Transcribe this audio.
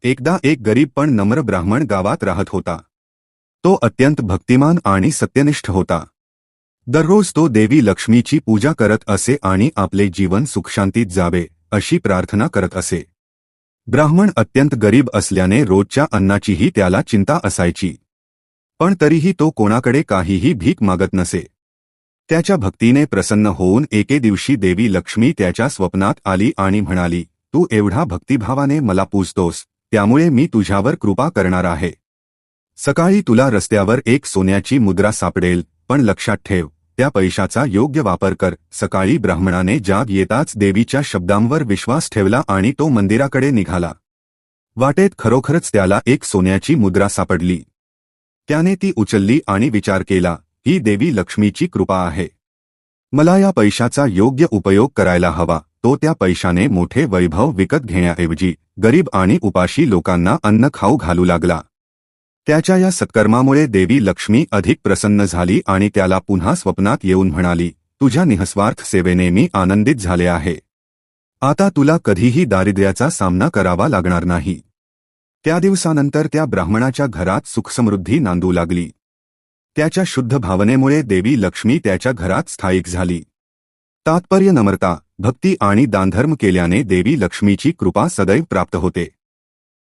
एकदा एक गरीब पण नम्र ब्राह्मण गावात राहत होता. तो अत्यंत भक्तिमान आणि सत्यनिष्ठ होता. दररोज तो देवी लक्ष्मीची पूजा करत असे आणि आपले जीवन सुखशांतीत जावे अशी प्रार्थना करत असे. ब्राह्मण अत्यंत गरीब असल्याने रोजच्या अन्नाचीही त्याला चिंता असायची. पण तरीही तो कोणाकडे काहीही भीक मागत नसे. त्याच्या भक्तीने प्रसन्न होऊन एके दिवशी देवी लक्ष्मी त्याच्या स्वप्नात आली आणि म्हणाली, तू एवढा भक्तिभावाने मला पूजतोस, त्यामुळे मी तुझ्यावर कृपा करणार आहे. सकाळी तुला रस्त्यावर एक सोन्याची मुद्रा सापडेल, पण लक्षात ठेव, त्या पैशाचा योग्य वापर कर. सकाळी ब्राह्मणाने जाग येताच देवीच्या शब्दांवर विश्वास ठेवला आणि तो मंदिराकडे निघाला. वाटेत खरोखरच त्याला एक सोन्याची मुद्रा सापडली. त्याने ती उचलली आणि विचार केला, ही देवी लक्ष्मीची कृपा आहे. मला या पैशाचा योग्य उपयोग करायला हवा. तो त्या पैशाने मोठे वैभव विकत घेण्याऐवजी गरीब आणि उपाशी लोकांना अन्न खाऊ घालू लागला. त्याच्या या सत्कर्मामुळे देवी लक्ष्मी अधिक प्रसन्न झाली आणि त्याला पुन्हा स्वप्नात येऊन म्हणाली, तुझ्या निःस्वार्थ सेवेने मी आनंदित झाले आहे. आता तुला कधीही दारिद्र्याचा सामना करावा लागणार नाही. त्या दिवसानंतर त्या ब्राह्मणाच्या घरात सुखसमृद्धी नांदू लागली. त्याच्या शुद्ध भावनेमुळे देवी लक्ष्मी त्याच्या घरात स्थायिक झाली. तात्पर्य: नम्रता, भक्ती आणि दानधर्म केल्याने देवी लक्ष्मीची कृपा सदैव प्राप्त होते.